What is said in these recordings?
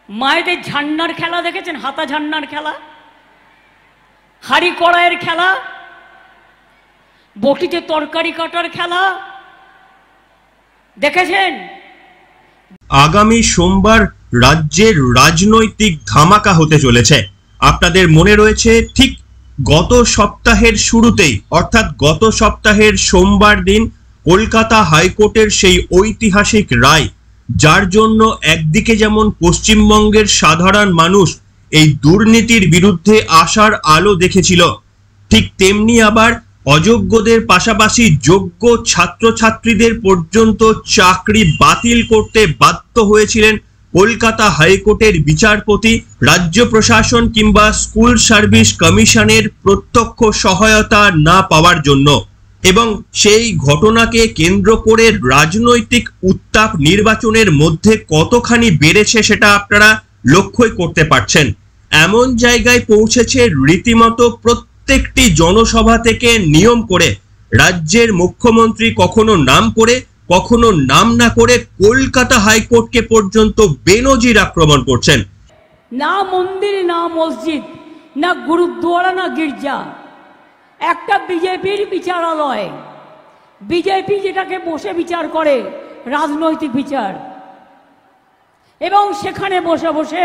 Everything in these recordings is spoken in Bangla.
মায়েদের ঝান্নার খেলা দেখেছেন? হাতা ঝান্নার খেলা, হাড়ি কড়াইয়ের খেলা, বটিতে তরকারি কাটার খেলা দেখেছেন? আগামী সোমবার রাজ্যের রাজনৈতিক ধামাকা হতে চলেছে। আপনাদের মনে রয়েছে ঠিক গত সপ্তাহের শুরুতেই, অর্থাৎ গত সপ্তাহের সোমবার দিন কলকাতা হাইকোর্টের সেই ঐতিহাসিক রায়, যার জন্য একদিকে যেমন পশ্চিমবঙ্গের সাধারণ মানুষ এই দুর্নীতির বিরুদ্ধে আশার আলো দেখেছিল, ঠিক তেমনি আবার অযোগ্যদের পাশাপাশি যোগ্য ছাত্রছাত্রীদের পর্যন্ত চাকরি বাতিল করতে বাধ্য হয়েছিলেন কলকাতা হাইকোর্টের বিচারপতি। রাজ্য প্রশাসন কিংবা স্কুল সার্ভিস কমিশনের প্রত্যক্ষ সহায়তা না পাওয়ার জন্য। এবং সেই ঘটনাকে কেন্দ্র করে রাজনৈতিক উত্তাপ নির্বাচনের মধ্যে কতখানি বেড়েছে সেটা আপনারা লক্ষ্যই করতে পারছেন। এমন জায়গায় পৌঁছেছে রীতিমতো প্রত্যেকটি জনসভা থেকে নিয়ম করে রাজ্যের মুখ্যমন্ত্রী কখনো নাম করে কখনো নাম না করে কলকাতা হাইকোর্টকে পর্যন্ত বেনজির আক্রমণ করছেন। না মন্দির, না মসজিদ, না গুরুদ্বারা, না গির্জা, একটা বিজেপির বিচারালয়। বিজেপি যেটাকে বসে বিচার করে, রাজনৈতিক বিচার, এবং সেখানে বসে বসে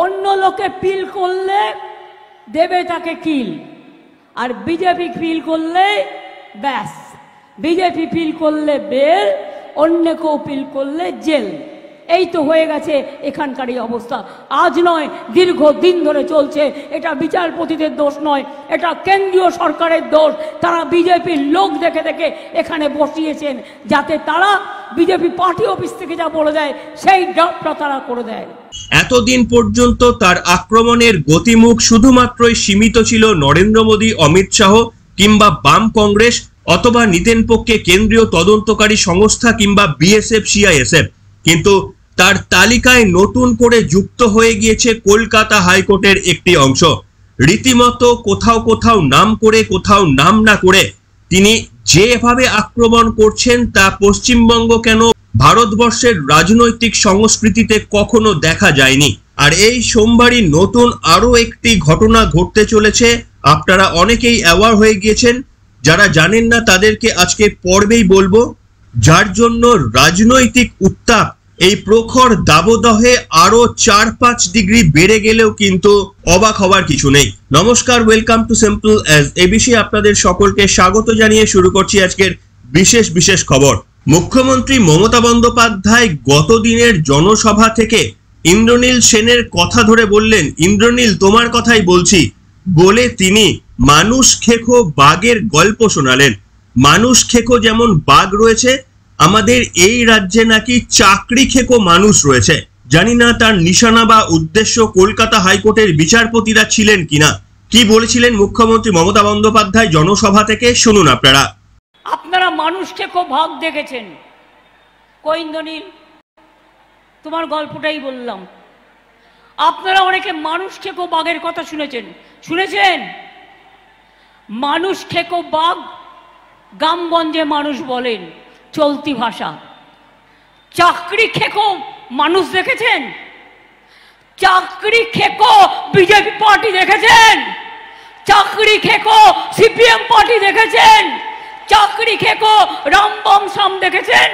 অন্য লোকে পিল করলে দেবে তাকে কিল, আর বিজেপি পিল করলে ব্যাস, বিজেপি পিল করলে বেল, অন্য কেউ পিল করলে জেল। এই তো হয়ে গেছে এখানকার এই অবস্থা। আজ নয়, দীর্ঘ দিন ধরে চলছে। এটা বিচারপতিদের দোষ নয়, এটা কেন্দ্রীয় সরকারের দোষ। তারা বিজেপির লোক দেখে দেখে এখানে বসিয়েছেন, যাতে তারা বিজেপি পার্টি অফিস থেকে যা বলে দেয় সেই ড্রাফটটা তারা করে দেয়। এতদিন পর্যন্ত তার আক্রমণের গতিমুখ শুধুমাত্রই সীমিত ছিল নরেন্দ্র মোদী, অমিত শাহ কিংবা বাম কংগ্রেস অথবা নিতেন পক্ষে কেন্দ্রীয় তদন্তকারী সংস্থা কিংবা বিএসএফ, সিআইএসএফ। কিন্তু তার তালিকায় নতুন করে যুক্ত হয়ে গিয়েছে কলকাতা হাইকোর্টের একটি অংশ। রীতিমতো কোথাও কোথাও নাম করে কোথাও নাম না করে তিনি যেভাবে আক্রমণ করছেন তা পশ্চিমবঙ্গ কেন ভারতবর্ষের রাজনৈতিক সংস্কৃতিতে কখনো দেখা যায়নি। আর এই সোমবারই নতুন আরো একটি ঘটনা ঘটতে চলেছে। আপনারা অনেকেই অ্যাওয়ার হয়ে গিয়েছেন, যারা জানেন না তাদেরকে আজকে পর্বেই বলবো, যার জন্য রাজনৈতিক উত্তাপ এই প্রখর দাবদাহে আরো 4-5 ডিগ্রি বেড়ে গেলেও কিন্তু অবাক হওয়ার কিছু নেই। নমস্কার, welcome to simple as ABC. আপনাদের সকলকে স্বাগত জানিয়ে শুরু করছি আজকের বিশেষ খবর। মুখ্যমন্ত্রী মমতা বন্দ্যোপাধ্যায় গত দিনের জনসভা থেকে ইন্দ্রনীল সেনের কথা ধরে বললেন, ইন্দ্রনীল তোমার কথাই বলছি বলে তিনি মানুষ খেকো বাঘের গল্প শোনালেন। মানুষ খেকো যেমন বাঘ রয়েছে, আমাদের এই রাজ্যে নাকি চাকরি খেকো মানুষ রয়েছে। জানি না তার নিশানা বা উদ্দেশ্য কলকাতা হাইকোর্টের বিচারপতিরা ছিলেন কিনা। কি বলেছিলেন মুখ্যমন্ত্রী মমতা বন্দ্যোপাধ্যায় জনসভা থেকে, শুনুন আপনারা। আপনারা মানুষ খেকো বাঘ দেখেছেন? কই ইন্দ্রনীল, তোমার গল্পটাই বললাম। আপনারা অনেকে মানুষ খেকো বাঘের কথা শুনেছেন? মানুষ খেকো বাঘ গ্রামগঞ্জে মানুষ বলেন, চলতি ভাষা। চাকরি খেকো মানুষ দেখেছেন? চাকরি খেকো বিজেপি পার্টি দেখেছেন? চাকরি খেকো সিপিএম পার্টি দেখেছেন? চাকরি খেকো রামবাম সাম দেখেছেন?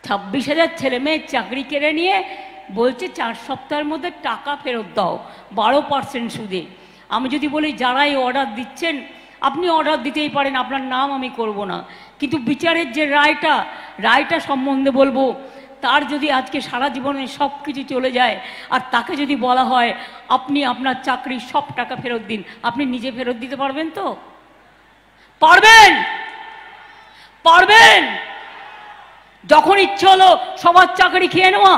26,000 ছেলে মেয়ের চাকরি কেড়ে নিয়ে বলছে 4 সপ্তাহের মধ্যে টাকা ফেরত দাও 12% সুদে। আমি যদি বলি যারা এই অর্ডার দিচ্ছেন, আপনি অর্ডার দিতেই পারেন, আপনার নাম আমি করব না, কিন্তু বিচারের যে রায়টা সম্বন্ধে বলবো, তার যদি আজকে সারা জীবনে সব কিছু চলে যায় আর তাকে যদি বলা হয় আপনি আপনার চাকরির সব টাকা ফেরত দিন, আপনি নিজে ফেরত দিতে পারবেন তো? পারবেন? যখন ইচ্ছে হলো সবার চাকরি খেয়ে নেওয়া।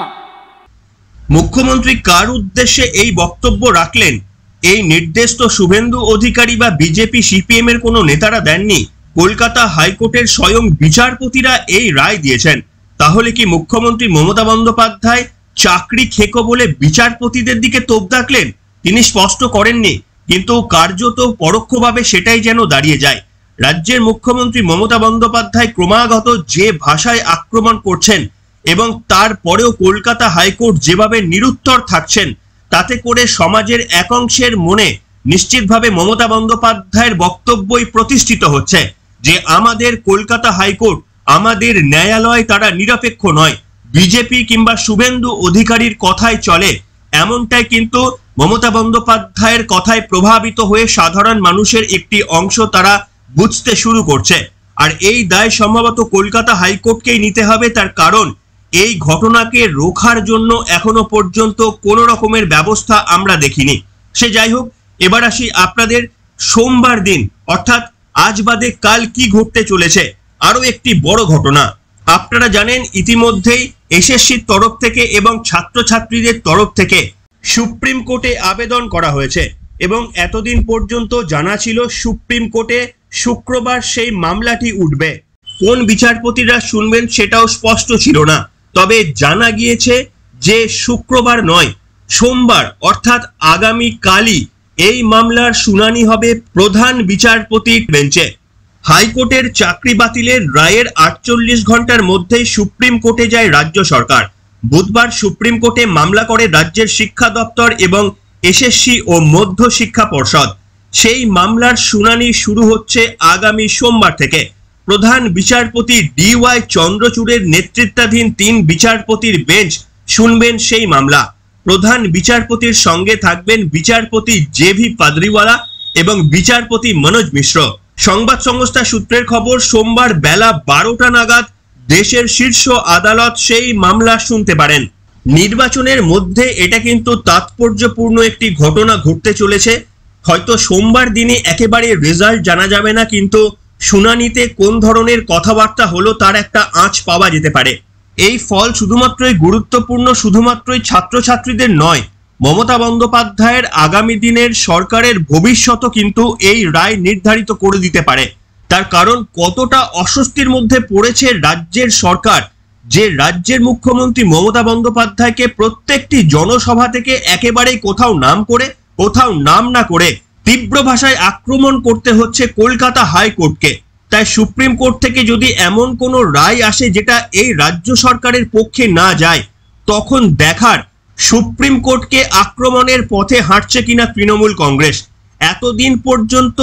মুখ্যমন্ত্রী কার উদ্দেশ্যে এই বক্তব্য রাখলেন, এই নির্দেশ তো শুভেন্দু অধিকারী বা বিজেপি সিপিএম এর কোনো নেতারা দেননি, কলকাতা হাইকোর্টের স্বয়ং বিচারপতিরা এই রায় দিয়েছেন। তাহলে কি মুখ্যমন্ত্রী মমতা বন্দ্যোপাধ্যায় চাকরি খেকো বলে বিচারপতিদের দিকে তোপ দাগলেন? তিনি স্পষ্ট করেননি, কিন্তু কার্যত পরোক্ষভাবে সেটাই যেন দাঁড়িয়ে যায়। রাজ্যের মুখ্যমন্ত্রী মমতা বন্দ্যোপাধ্যায় ক্রমাগত যে ভাষায় আক্রমণ করছেন, এবং তারপরেও কলকাতা হাইকোর্ট যেভাবে নিরুত্তর থাকছেন, তাতে করে সমাজের একাংশের মনে নিশ্চিতভাবে মমতা বন্দ্যোপাধ্যায়ের বক্তব্যই প্রতিষ্ঠিত হচ্ছে যে আমাদের কলকাতা হাইকোর্ট, আমাদের ন্যায়ালয় তারা নিরপেক্ষ নয়, বিজেপি কিংবা শুভেন্দু অধিকারীর কথায় চলে, এমনটাই কিন্তু মমতা বন্দ্যোপাধ্যায়ের কথায় প্রভাবিত হয়ে সাধারণ মানুষের একটি অংশ তারা বুঝতে শুরু করছে। আর এই দায় সম্ভবত কলকাতা হাইকোর্টকেই নিতে হবে, তার কারণ এই ঘটনাকে রোখার জন্য এখনো পর্যন্ত কোনো রকমের ব্যবস্থা আমরা দেখিনি। সে যাই হোক, এবার আসি আপনাদের সোমবার দিন অর্থাৎ আজ বাদে কাল কি ঘটতে চলেছে। আরো একটি বড় ঘটনা, আপনারা জানেন ইতিমধ্যেই এসএসসির তরফ থেকে এবং ছাত্রছাত্রীদের তরফ থেকে সুপ্রিম কোর্টে আবেদন করা হয়েছে এবং এতদিন পর্যন্ত জানা ছিল সুপ্রিম কোর্টে শুক্রবার সেই মামলাটি উঠবে। কোন বিচারপতিরা শুনবেন সেটাও স্পষ্ট ছিল না, তবে জানা গিয়েছে যে শুক্রবার নয়, সোমবার অর্থাৎ আগামী কালই এই মামলার শুনানি হবে প্রধান বিচারপতির বেঞ্চে। হাইকোর্টের চাকরি বাতিলের রায়ের 48 ঘন্টার মধ্যেই সুপ্রিম কোর্টে যায় রাজ্য সরকার। বুধবার সুপ্রিম কোর্টে মামলা করে রাজ্যের শিক্ষা দপ্তর এবং এসএসসি ও মধ্য শিক্ষা পর্ষদ। সেই মামলার শুনানি শুরু হচ্ছে আগামী সোমবার থেকে। প্রধান বিচারপতি DY চন্দ্রচূড়ের নেতৃত্বাধীন 3 বিচারপতির বেঞ্চ শুনবেন সেই মামলা। প্রধান বিচারপতির সঙ্গে থাকবেন বিচারপতি JV পাদরিওয়ালা এবং বিচারপতি মনোজ মিশ্র। সংবাদ সংস্থা সূত্রের খবর, সোমবার বেলা 12টা নাগাদ দেশের শীর্ষ আদালত সেই মামলা শুনতে পারেন। নির্বাচনের মধ্যে এটা কিন্তু তাৎপর্যপূর্ণ একটি ঘটনা ঘটতে চলেছে। হয়তো সোমবার দিনে একেবারে রেজাল্ট জানা যাবে না, কিন্তু শুনানিতে কোন ধরনের কথাবার্তা হলো তার একটা আঁচ পাওয়া যেতে পারে। এই ফল শুধুমাত্রই গুরুত্বপূর্ণ শুধুমাত্রই ছাত্রছাত্রীদের নয়, মমতা বন্দ্যোপাধ্যায়ের আগামী দিনের সরকারের ভবিষ্যৎও কিন্তু এই রায় নির্ধারিত করে দিতে পারে। তার কারণ কতটা অস্বস্তির মধ্যে পড়েছে রাজ্যের সরকার, যে রাজ্যের মুখ্যমন্ত্রী মমতা বন্দ্যোপাধ্যায়কে প্রত্যেকটি জনসভা থেকে একেবারেই কোথাও নাম করে কোথাও নাম না করে তীব্র ভাষায় আক্রমণ করতে হচ্ছে কলকাতা হাইকোর্টকে। তাই সুপ্রিম কোর্ট থেকে যদি এমন কোনো রায় আসে যেটা এই রাজ্য সরকারের পক্ষে না যায়, তখন দেখার সুপ্রিম কোর্টকে আক্রমণের পথে হাঁটছে কিনা তৃণমূল কংগ্রেস। এতদিন পর্যন্ত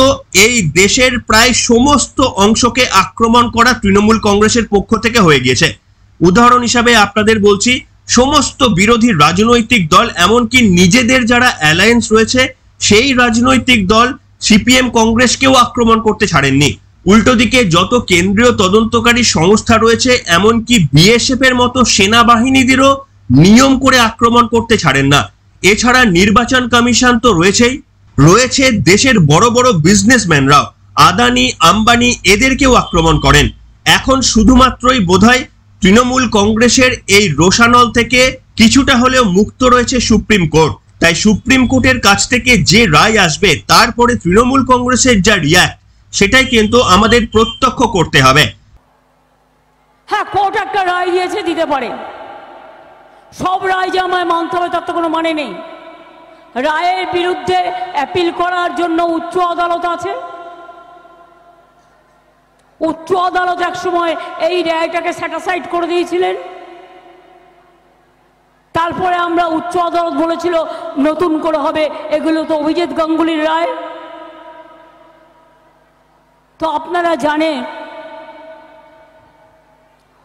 এই দেশের প্রায় সমস্ত অংশকে আক্রমণ করা তৃণমূল কংগ্রেসের পক্ষ থেকে হয়ে গিয়েছে। উদাহরণ হিসাবে আপনাদের বলছি, সমস্ত বিরোধী রাজনৈতিক দল, এমনকি নিজেদের যারা অ্যালায়েন্স রয়েছে সেই রাজনৈতিক দল সিপিএম কংগ্রেসকেও আক্রমণ করতে ছাড়েননি। উল্টো দিকে যত কেন্দ্রীয় তদন্তকারী সংস্থা রয়েছে, এমনকি বিএসএফ এর মতো সেনাবাহিনীদেরও নিয়ম করে আক্রমণ করতে ছাড়েন না। এছাড়া নির্বাচন কমিশন তো রয়েছেই, রয়েছে দেশের বড় বড় বিজনেসম্যানরাও, আদানি আম্বানি এদেরকেও আক্রমণ করেন। এখন শুধুমাত্রই বোধহয় তৃণমূল কংগ্রেসের এই রোষানল থেকে কিছুটা হলেও মুক্ত রয়েছে সুপ্রিম কোর্ট। তাই সুপ্রিম কোর্টের কাছ থেকে যে রায় আসবে তারপরে তৃণমূল কংগ্রেসের যা রিয়াক্ট, সেটাই কিন্তু আমাদের প্রত্যক্ষ করতে হবে। হ্যাঁ, কোর্ট একটা রায় দিয়েছে, দিতে পারে। সব রায় যে আমায় মানতে হবে তার তো কোনো মানে নেই। রায়ের বিরুদ্ধে অ্যাপিল করার জন্য উচ্চ আদালত আছে। উচ্চ আদালত একসময় এই রায়টাকে স্যাটিসফাইড করে দিয়েছিলেন। তারপরে আমরা উচ্চ আদালত বলেছিল নতুন করে হবে। এগুলো তো অভিজিৎ গাঙ্গুলির রায়। তো আপনারা জানেন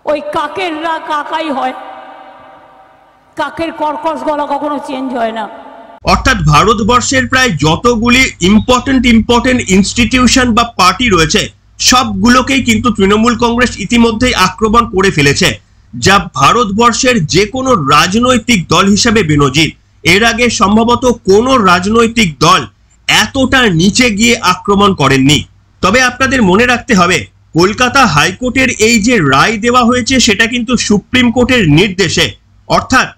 ওই কাকের রা কাকাই হয়, কাকের কর্কশ গলা কখনো চেঞ্জ হয় না। অর্থাৎ ভারতবর্ষের প্রায় যতগুলি ইম্পর্টেন্ট ইনস্টিটিউশন বা পার্টি রয়েছে সবগুলোকেই কিন্তু তৃণমূল কংগ্রেস ইতিমধ্যেই আক্রমণ করে ফেলেছে, যা ভারতবর্ষের যে কোনো রাজনৈতিক দল হিসেবে বেনজির। এর আগে সম্ভবত কোনো রাজনৈতিক দল এতটা নিচে গিয়ে আক্রমণ করেননি। তবে আপনাদের মনে রাখতে হবে, কলকাতা হাইকোর্টের এই যে রায় দেওয়া হয়েছে সেটা কিন্তু সুপ্রিম কোর্টের নির্দেশে। অর্থাৎ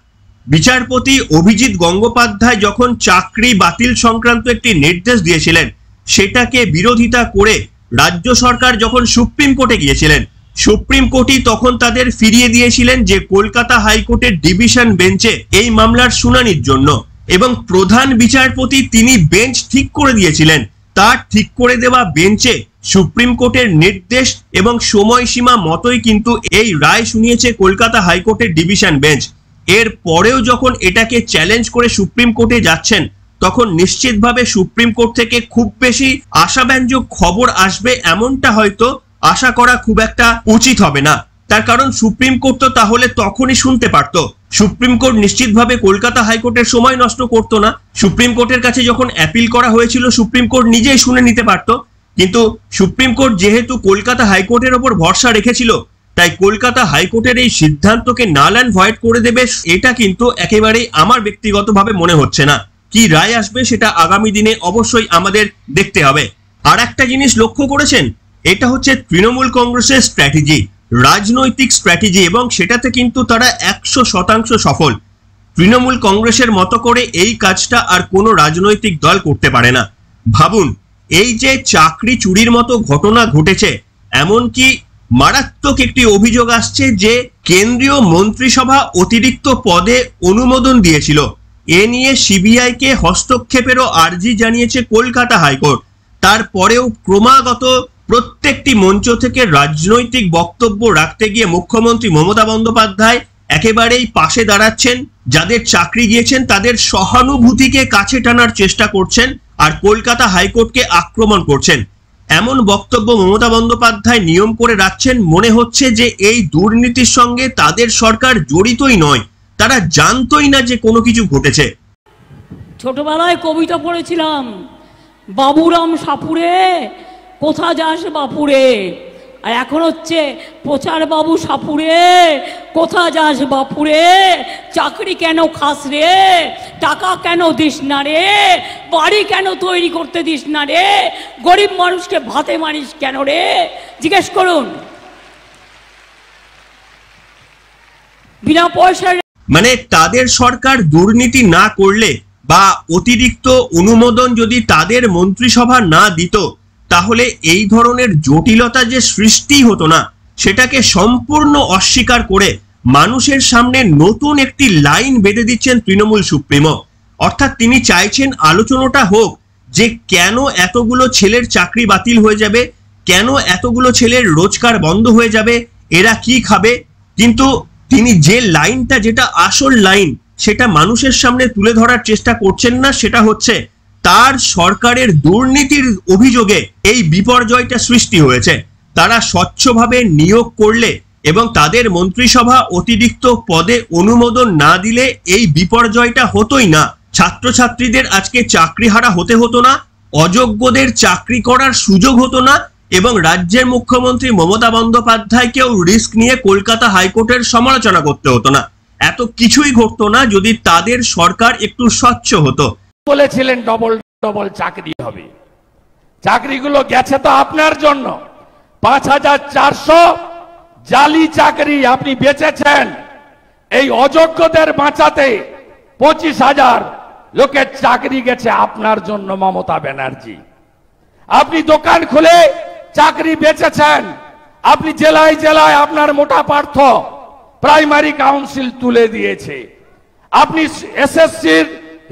বিচারপতি অভিজিৎ গঙ্গোপাধ্যায় যখন চাকরি বাতিল সংক্রান্ত একটি নির্দেশ দিয়েছিলেন, সেটাকে বিরোধিতা করে রাজ্য সরকার যখন সুপ্রিম কোর্টে গিয়েছিলেন, সুপ্রিম কোর্টই তখন তাদের ফিরিয়ে দিয়েছিলেন যে কলকাতা হাইকোর্টের ডিভিশন বেঞ্চে এই মামলার শুনানির জন্য। এবং প্রধান বিচারপতি তিনি বেঞ্চ ঠিক করে দিয়েছিলেন তার ঠিক করে দেওয়া বেঞ্চে সুপ্রিম কোর্টের নির্দেশ এবং সময়সীমা মতোই কিন্তু এই রায় শুনিয়েছে কলকাতা হাইকোর্টের ডিভিশন বেঞ্চ। এর পরেও যখন এটাকে চ্যালেঞ্জ করে সুপ্রিম কোর্টে যাচ্ছেন, তখন নিশ্চিতভাবে সুপ্রিম কোর্ট থেকে খুব বেশি আশাব্যঞ্জক খবর আসবে এমনটা হয়তো আশা করা খুব একটা উচিত হবে না। তার কারণ সুপ্রিম কোর্ট তো তাহলে তখনই শুনতে পারতো। সুপ্রিম কোর্ট নিশ্চিতভাবে কলকাতা হাইকোর্টের সময় নষ্ট করতো না। সুপ্রিম কোর্টের কাছে যখন অ্যাপিল করা হয়েছিল, সুপ্রিম কোর্ট নিজেই শুনে নিতে পারতো। কিন্তু সুপ্রিম কোর্ট যেহেতু কলকাতা হাইকোর্টের ওপর ভরসা রেখেছিল, তাই কলকাতা হাইকোর্টের এই সিদ্ধান্তকে নাল অ্যান্ড ভয়েড করে দেবে, এটা কিন্তু একেবারেই আমার ব্যক্তিগতভাবে মনে হচ্ছে না। কি রায় আসবে সেটা আগামী দিনে অবশ্যই আমাদের দেখতে হবে। আর একটা জিনিস লক্ষ্য করেছেন, এটা হচ্ছে তৃণমূল কংগ্রেসের স্ট্র্যাটেজি, রাজনৈতিক স্ট্র্যাটেজি, এবং সেটাতে কিন্তু তারা 100% সফল। তৃণমূল কংগ্রেসের মতো করে এই কাজটা আর কোনো রাজনৈতিক দল করতে পারে না। ভাবুন, এই যে চাকরি চুরির মতো ঘটনা ঘটেছে, এমনকি মারাত্মক একটি অভিযোগ আসছে যে কেন্দ্রীয় মন্ত্রিসভা অতিরিক্ত পদে অনুমোদন দিয়েছিল। এ নিয়ে সিবিআইকে হস্তক্ষেপেরও আর্জি জানিয়েছে কলকাতা হাইকোর্ট। তারপরেও ক্রমাগত প্রত্যেকটি মঞ্চ থেকে রাজনৈতিক বক্তব্য রাখতে গিয়ে মুখ্যমন্ত্রী মমতা বন্দ্যোপাধ্যায় একেবারেই পাশে দাঁড়াচ্ছেন, যাদের চাকরি গিয়েছেন তাদের সহানুভূতিকে কাছে টানার চেষ্টা করছেন, আর কলকাতা হাইকোর্টকে আক্রমণ করছেন। এমন বক্তব্য মমতা বন্দ্যোপাধ্যায় নিয়ম করে রাখছেন, মনে হচ্ছে যে এই দুর্নীতির সঙ্গে তাদের সরকার জড়িতই নয়, তারা জানতোই না যে কোনো কিছু ঘটেছে। ছোটবেলায় কবিতা পড়েছিলাম, বাবুরাম সাপুরে কোথা যাস বাপুরে, আর এখন হচ্ছে প্রচার বাবু সাপুরে কোথা যাস বাপুরে, চাকরি কেন খাস রে, টাকা কেন দিস না রে, বাড়ি কেন তৈরি করতে দিস না রে, গরিব মানুষকে ভাতে মারিস কেন রে, জিজ্ঞেস করুন। বিনা পয়সায় মানে তাদের সরকার দুর্নীতি না করলে বা অতিরিক্ত অনুমোদন যদি তাদের মন্ত্রিসভা না দিত, তাহলে এই ধরনের জটিলতা যে সৃষ্টি হতো না, সেটাকে সম্পূর্ণ অস্বীকার করে মানুষের সামনে নতুন একটি লাইন বেঁধে দিচ্ছেন তৃণমূল সুপ্রিমো। অর্থাৎ তিনি চাইছেন আলোচনাটা হোক যে কেন এতগুলো ছেলের চাকরি বাতিল হয়ে যাবে, কেন এতগুলো ছেলের রোজগার বন্ধ হয়ে যাবে, এরা কি খাবে। কিন্তু তিনি যে লাইনটা, যেটা আসল লাইন, সেটা মানুষের সামনে তুলে ধরার চেষ্টা করছেন না। সেটা হচ্ছে তার সরকারের দুর্নীতির অভিযোগে এই বিপর্যয়টা সৃষ্টি হয়েছে। তারা স্বচ্ছভাবে নিয়োগ করলে এবং তাদের মন্ত্রিসভা অতিরিক্ত পদে অনুমোদন না দিলে এই বিপর্যয়টা হতোই না। ছাত্রছাত্রীদের আজকে চাকরিহারা হতে হতো না, অযোগ্যদের চাকরি করার সুযোগ হতো না, এবং রাজ্যের মুখ্যমন্ত্রী মমতা বন্দ্যোপাধ্যায়কেও রিস্ক নিয়ে কলকাতা হাইকোর্টের সমালোচনা করতে হতো না। এত কিছুই ঘটতো না যদি তাদের সরকার একটু স্বচ্ছ হতো। বলেছিলেন ডবল ডবল চাকরি হবে, চাকরিগুলো গেছে তো আপনার জন্য। 5400 জালি চাকরি আপনি বেচেছেন, এই অযোগ্যদের বাঁচাতে 25,000 লোকের চাকরি গেছে আপনার জন্য মমতা ব্যানার্জি। আপনি দোকান খুলে চাকরি বেচেছেন, আপনি জেলায় জেলায় আপনার মোটা পার্থ প্রাইমারি কাউন্সিল তুলে দিয়েছে, আপনি এসএসসির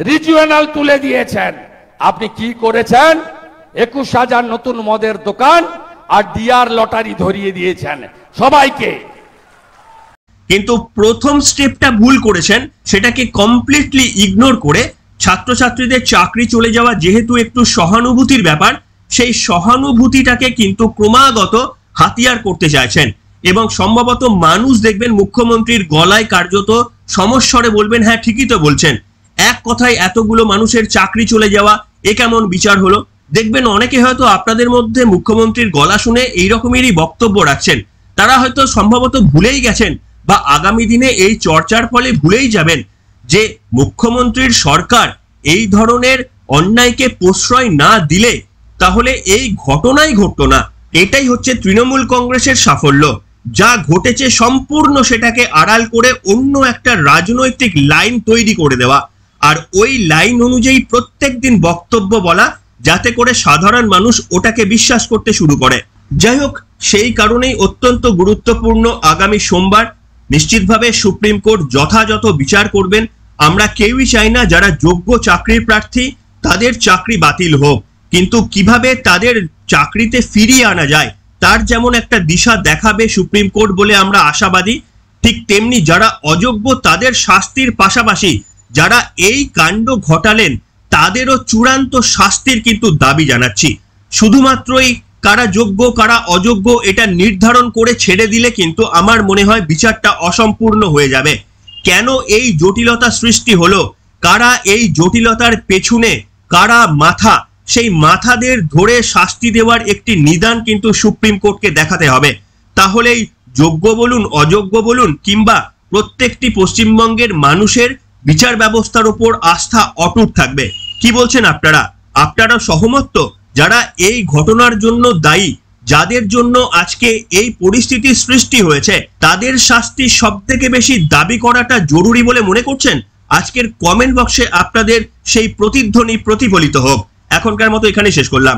রিজিওনাল তুলে দিয়েছেন। আপনি কি করেছেন? 21,000 নতুন মদের দোকান আর ডিআর লটারি ধরিয়ে দিয়েছেন সবাইকে। কিন্তু প্রথম স্টেপটা ভুল করেছেন, সেটাকে কমপ্লিটলি ইগনোর করে ছাত্রছাত্রীদের চাকরি চলে যাওয়া যেহেতু একটু সহানুভূতির ব্যাপার, সেই সহানুভূতিটাকে কিন্তু ক্রমাগত হাতিয়ার করতে চাইছেন। এবং সম্ভবত মানুষ দেখবেন মুখ্যমন্ত্রীর গলায় কার্যত সমস্বরে বলবেন, হ্যাঁ ঠিকই তো বলছেন, এক কথায় এতগুলো মানুষের চাকরি চলে যাওয়া, এ কেমন বিচার হলো। দেখবেন অনেকে হয়তো আপনাদের মধ্যে মুখ্যমন্ত্রীর গলা শুনে এইরকমেরই বক্তব্য রাখছেন। তারা হয়তো সম্ভবত ভুলেই গেছেন বা আগামী দিনে এই চর্চার ফলে ভুলেই যাবেন যে মুখ্যমন্ত্রীর সরকার এই ধরনের অন্যায়কে প্রশ্রয় না দিলে তাহলে এই ঘটনাই ঘটতো না। এটাই হচ্ছে তৃণমূল কংগ্রেসের সাফল্য। যা ঘটেছে সম্পূর্ণ সেটাকে আড়াল করে অন্য একটা রাজনৈতিক লাইন তৈরি করে দেওয়া, আর ওই লাইন অনুযায়ী প্রত্যেকদিন বক্তব্য বলা, যাতে করে সাধারণ মানুষ ওটাকে বিশ্বাস করতে শুরু করে। যাই হোক, সেই কারণেই অত্যন্ত গুরুত্বপূর্ণ আগামী সোমবার। নিশ্চিতভাবে সুপ্রিম কোর্ট যথাযথ বিচার করবেন। আমরা কেউই চাই না যারা যোগ্য চাকরির প্রার্থী তাদের চাকরি বাতিল হোক, কিন্তু কিভাবে তাদের চাকরিতে ফিরিয়ে আনা যায় তার যেমন একটা দিশা দেখাবে সুপ্রিম কোর্ট বলে আমরা আশাবাদী, ঠিক তেমনি যারা অযোগ্য তাদের শাস্তির পাশাপাশি যারা এই কাণ্ড ঘটালেন তাদেরও চূড়ান্ত শাস্তির কিন্তু দাবি জানাচ্ছি। শুধুমাত্রই কারা যোগ্য কারা অযোগ্য এটা নির্ধারণ করে ছেড়ে দিলে কিন্তু আমার মনে হয় বিচারটা অসম্পূর্ণ হয়ে যাবে। কেন এই জটিলতা সৃষ্টি হলো, কারা এই জটিলতার পেছনে, কারা মাথা, সেই মাথাদের ধরে শাস্তি দেওয়ার একটি নিদান কিন্তু সুপ্রিম কোর্টকে দেখাতে হবে। তাহলেই যোগ্য বলুন অযোগ্য বলুন কিংবা প্রত্যেকটি পশ্চিমবঙ্গের মানুষের বিচার ব্যবস্থার উপর আস্থা অটুট থাকবে। কি বলছেন আপনারা? আপনারা সহমত তো? যারা এই ঘটনার জন্য দায়ী, যাদের জন্য আজকে এই পরিস্থিতির সৃষ্টি হয়েছে, তাদের শাস্তি সব থেকে বেশি দাবি করাটা জরুরি বলে মনে করছেন? আজকের কমেন্ট বক্সে আপনাদের সেই প্রতিধ্বনি প্রতিফলিত হোক। এখনকার মতো এখানেই শেষ করলাম।